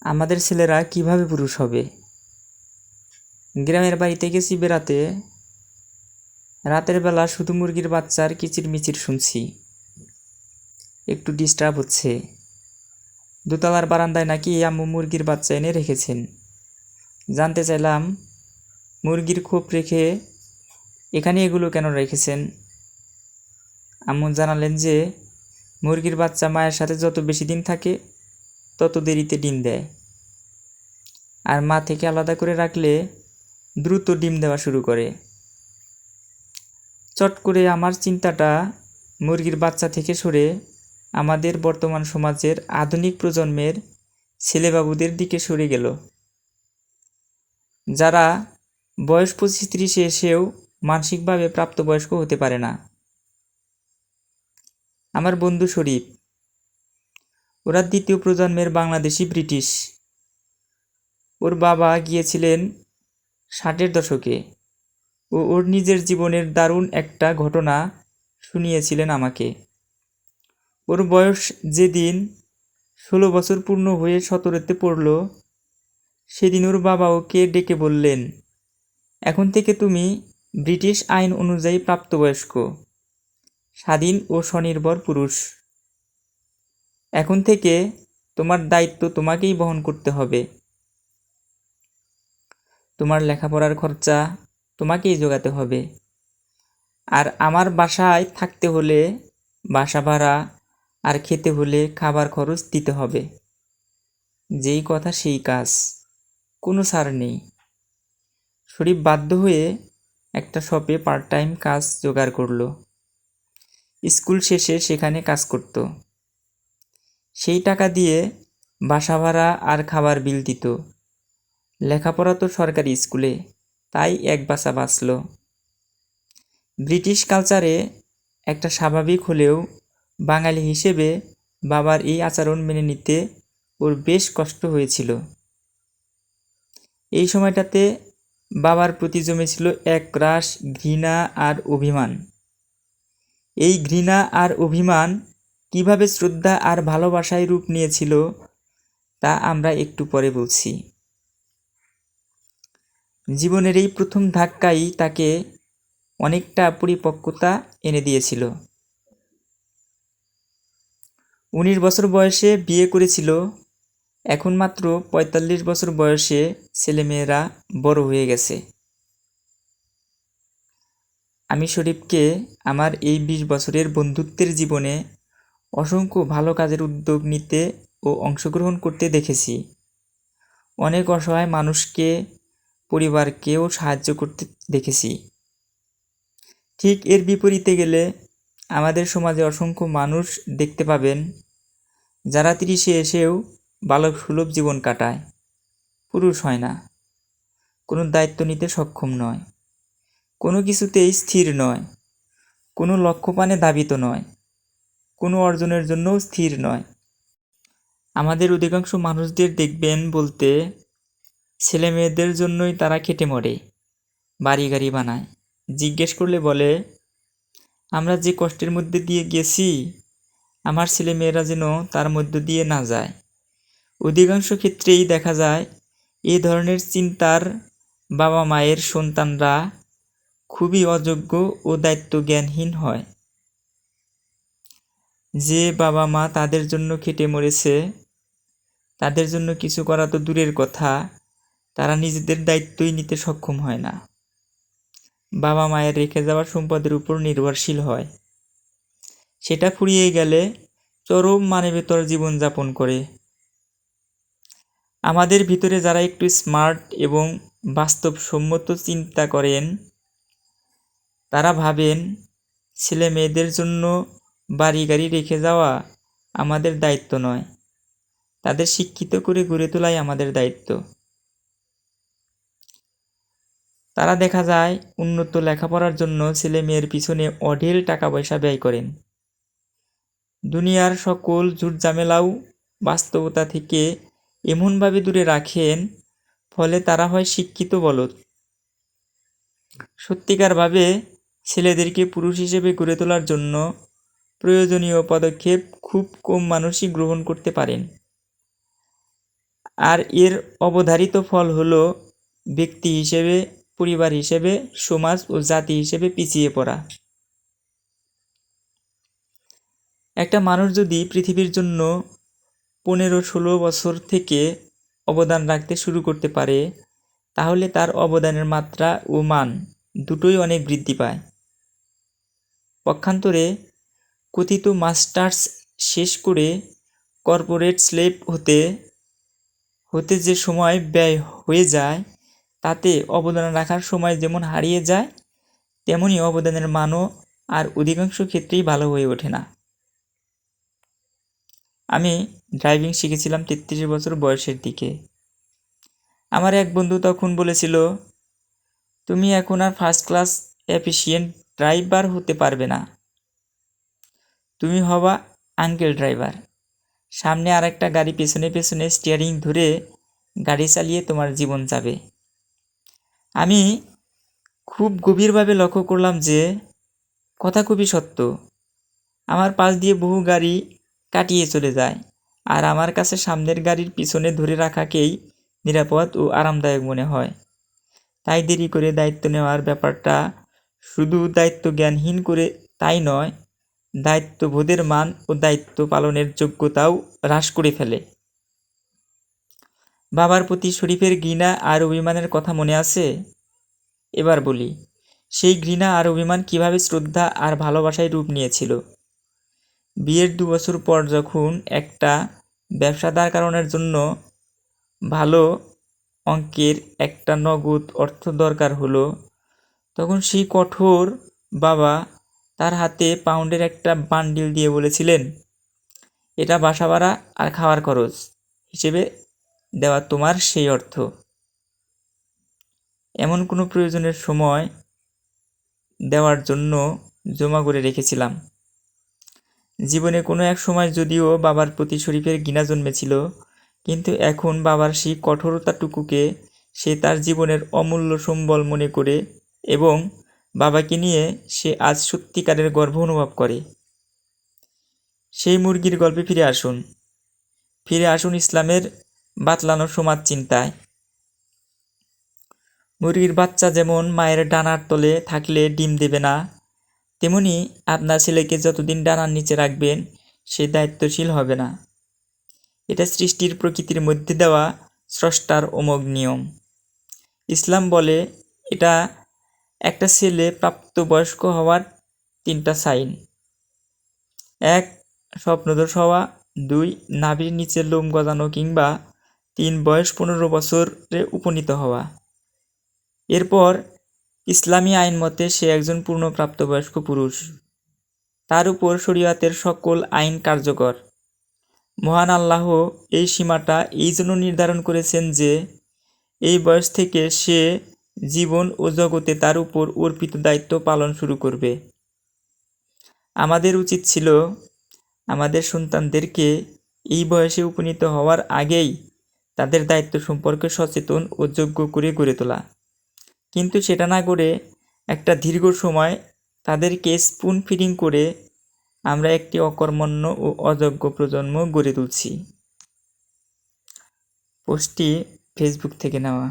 আমাদের ছেলেরা কিভাবে পুরুষ হবে। গ্রামের বাড়িতে গেছি বেড়াতে। রাতের বেলা শুধু মুরগির বাচ্চার কিচিরমিচির শুনছি। একটু ডিস্টার্ব হচ্ছে। দোতলার বারান্দায় নাকি আম্মু মুরগির বাচ্চা এনে রেখেছেন। জানতে চাইলাম, মুরগির খোপ রেখে এখানে এগুলো কেন রেখেছেন। আম্মু জানালেন যে মুরগির বাচ্চা মায়ের সাথে যত বেশি দিন থাকে তত দেরিতে ডিম দেয়, আর মা থেকে আলাদা করে রাখলে দ্রুত ডিম দেওয়া শুরু করে। চট করে আমার চিন্তাটা মুরগির বাচ্চা থেকে সরে আমাদের বর্তমান সমাজের আধুনিক প্রজন্মের ছেলেবাবুদের দিকে সরে গেল, যারা বয়স 25-30 এসেও মানসিকভাবে প্রাপ্তবয়স্ক হতে পারে না। আমার বন্ধু শরীফ, ওরা দ্বিতীয় প্রজন্মের বাংলাদেশি ব্রিটিশ। ওর বাবা গিয়েছিলেন 60-এর দশকে। ওর নিজের জীবনের দারুণ একটা ঘটনা শুনিয়েছিলেন আমাকে। ওর বয়স যেদিন 16 বছর পূর্ণ হয়ে 17-তে পড়ল, সেদিন ওর বাবা ওকে ডেকে বললেন, এখন থেকে তুমি ব্রিটিশ আইন অনুযায়ী প্রাপ্তবয়স্ক, স্বাধীন ও স্বনির্ভর পুরুষ। এখন থেকে তোমার দায়িত্ব তোমাকেই বহন করতে হবে। তোমার লেখাপড়ার খরচা তোমাকেই জোগাতে হবে। আর আমার বাসায় থাকতে হলে বাসা ভাড়া আর খেতে হলে খাবার খরচ দিতে হবে। যেই কথা সেই কাজ, কোনো ছাড় নেই। শরীফ বাধ্য হয়ে একটা শপে পার্ট টাইম কাজ জোগাড় করলো। স্কুল শেষে সেখানে কাজ করত। সেই টাকা দিয়ে বাসা ভাড়া আর খাবার বিল দিত। লেখাপড়া তো সরকারি স্কুলে, তাই এক বাসা বাঁচল। ব্রিটিশ কালচারে একটা স্বাভাবিক হলেও বাঙালি হিসেবে বাবার এই আচরণ মেনে নিতে ওর বেশ কষ্ট হয়েছিল। এই সময়টাতে বাবার প্রতি জমেছিল এক রাশ ঘৃণা আর অভিমান। এই ঘৃণা আর অভিমান কিভাবে শ্রদ্ধা আর ভালোবাসায় রূপ নিয়েছিল তা আমরা একটু পরে বলছি। জীবনের এই প্রথম ধাক্কাই তাকে অনেকটা পরিপক্কতা এনে দিয়েছিল। 19 বছর বয়সে বিয়ে করেছিল। এখন মাত্র 45 বছর বয়সে ছেলেমেয়েরা বড় হয়ে গেছে। আমি শরীফকে আমার এই 20 বছরের বন্ধুত্বের জীবনে অসংখ্য ভালো কাজের উদ্যোগ নিতে ও অংশগ্রহণ করতে দেখেছি। অনেক অসহায় মানুষকে, পরিবারকেও সাহায্য করতে দেখেছি। ঠিক এর বিপরীতে গেলে আমাদের সমাজে অসংখ্য মানুষ দেখতে পাবেন যারা 30-এ এসেও বালক সুলভ জীবন কাটায়, পুরুষ হয় না, কোনো দায়িত্ব নিতে সক্ষম নয়, কোনো কিছুতেই স্থির নয়, কোনো লক্ষ্যপানে ধাবিত নয়, কোনো অর্জনের জন্যও স্থির নয়। আমাদের অধিকাংশ মানুষদের দেখবেন বলতে, ছেলে মেয়েদের জন্যই তারা খেটে মরে, বাড়ি গাড়ি বানায়। জিজ্ঞেস করলে বলে, আমরা যে কষ্টের মধ্যে দিয়ে গেছি, আমার ছেলে মেয়েরা যেন তার মধ্য দিয়ে না যায়। অধিকাংশ ক্ষেত্রেই দেখা যায় এই ধরনের চিন্তার বাবা মায়ের সন্তানরা খুবই অযোগ্য ও দায়িত্ব জ্ঞানহীন হয়। যে বাবা মা তাদের জন্য খেটে মরেছে, তাদের জন্য কিছু করা তো দূরের কথা, তারা নিজেদের দায়িত্বই নিতে সক্ষম হয় না। বাবা মায়ের রেখে যাওয়া সম্পদের উপর নির্ভরশীল হয়। সেটা ফুরিয়ে গেলে চরম মানবেতর জীবনযাপন করে। আমাদের ভিতরে যারা একটু স্মার্ট এবং বাস্তবসম্মত চিন্তা করেন, তারা ভাবেন ছেলে মেয়েদের জন্য বাড়ি গাড়ি রেখে যাওয়া আমাদের দায়িত্ব নয়, তাদের শিক্ষিত করে গড়ে তোলাই আমাদের দায়িত্ব। তারা দেখা যায় উন্নত লেখাপড়ার জন্য ছেলে মেয়ের পিছনে অঢেল টাকা পয়সা ব্যয় করেন। দুনিয়ার সকল ঝুটঝামেলাও বাস্তবতা থেকে এমনভাবে দূরে রাখেন, ফলে তারা হয় শিক্ষিত বলদ। সত্যিকারভাবে ছেলেদেরকে পুরুষ হিসেবে গড়ে তোলার জন্য প্রয়োজনীয় পদক্ষেপ খুব কম মানুষই গ্রহণ করতে পারেন। আর এর অবধারিত ফল হলো ব্যক্তি হিসেবে, পরিবার হিসেবে, সমাজ ও জাতি হিসেবে পিছিয়ে পড়া। একটা মানুষ যদি পৃথিবীর জন্য 15-16 বছর থেকে অবদান রাখতে শুরু করতে পারে, তাহলে তার অবদানের মাত্রা ও মান দুটোই অনেক বৃদ্ধি পায়। পক্ষান্তরে কথিত মাস্টার্স শেষ করে কর্পোরেট স্লেভ হতে হতে যে সময় ব্যয় হয়ে যায়, তাতে অবদান রাখার সময় যেমন হারিয়ে যায়, তেমনি অবদানের মানও আর অধিকাংশ ক্ষেত্রেই ভালো হয়ে ওঠে না। আমি ড্রাইভিং শিখেছিলাম 33 বছর বয়সের দিকে। আমার এক বন্ধু তখন বলেছিল, তুমি এখন আর ফার্স্ট ক্লাস এফিশিয়েন্ট ড্রাইভার হতে পারবে না, তুমি হবা আঙ্কেল ড্রাইভার। সামনে আর একটা গাড়ি পেছনে পেছনে স্টিয়ারিং ধরে গাড়ি চালিয়ে তোমার জীবন যাবে। আমি খুব গভীরভাবে লক্ষ্য করলাম যে কথা খুবই সত্য। আমার পাশ দিয়ে বহু গাড়ি কাটিয়ে চলে যায়, আর আমার কাছে সামনের গাড়ির পিছনে ধরে রাখাকেই নিরাপদ ও আরামদায়ক মনে হয়। তাই দেরি করে দায়িত্ব নেওয়ার ব্যাপারটা শুধু দায়িত্ব জ্ঞানহীন করে তাই নয়, দায়িত্ববোধের মান ও দায়িত্ব পালনের যোগ্যতাও হ্রাস করে ফেলে। বাবার প্রতি শরীফের ঘৃণা আর অভিমানের কথা মনে আছে? এবার বলি, সেই ঘৃণা আর অভিমান কিভাবে শ্রদ্ধা আর ভালোবাসায় রূপ নিয়েছিল। বিয়ের 2 বছর পর যখন একটা ব্যবসা দাঁড় করানোর জন্য ভালো অঙ্কের একটা নগদ অর্থ দরকার হলো, তখন সেই কঠোর বাবা তার হাতে পাউন্ডের একটা বান্ডিল দিয়ে বলেছিলেন, এটা বাসা ভাড়া আর খাওয়ার খরচ হিসেবে দেওয়া তোমার সেই অর্থ। এমন কোনো প্রয়োজনের সময় দেওয়ার জন্য জমা করে রেখেছিলাম। জীবনে কোনো এক সময় যদিও বাবার প্রতি শরীফের ঘৃণা জন্মেছিল, কিন্তু এখন বাবার সেই কঠোরতাটুকুকে সে তার জীবনের অমূল্য সম্বল মনে করে এবং বাবাকে নিয়ে সে আজ সত্যিকারের গর্ব অনুভব করে। সেই মুরগির গল্পে ফিরে আসুন ইসলামের বাতলানো সমাজ চিন্তায়। মুরগির বাচ্চা যেমন মায়ের ডানার তলে থাকলে ডিম দেবে না, তেমনি আপনার ছেলেকে যতদিন ডানার নিচে রাখবেন সে দায়িত্বশীল হবে না। এটা সৃষ্টির প্রকৃতির মধ্যে দেওয়া স্রষ্টার অমোঘ নিয়ম। ইসলাম বলে এটা একটা ছেলে প্রাপ্তবয়স্ক হওয়ার 3টা সাইন: 1. স্বপ্নদোষ হওয়া, 2. নাভির নিচে লোম গজানো, কিংবা 3. বয়স 15 বছরে উপনীত হওয়া। এরপর ইসলামী আইন মতে সে একজন পূর্ণ প্রাপ্তবয়স্ক পুরুষ। তার উপর শরীয়তের সকল আইন কার্যকর। মহান আল্লাহ এই সীমাটা এই জন্য নির্ধারণ করেছেন যে এই বয়স থেকে সে জীবন ও জগতে তার উপর অর্পিত দায়িত্ব পালন শুরু করবে। আমাদের উচিত ছিল আমাদের সন্তানদেরকে এই বয়সে উপনীত হওয়ার আগেই তাদের দায়িত্ব সম্পর্কে সচেতন ও যোগ্য করে গড়ে তোলা, কিন্তু সেটা না করে একটা দীর্ঘ সময় তাদেরকে স্পুন ফিডিং করে আমরা একটি অকর্মণ্য ও অযোগ্য প্রজন্ম গড়ে তুলছি। পোস্টটি ফেসবুক থেকে নেওয়া।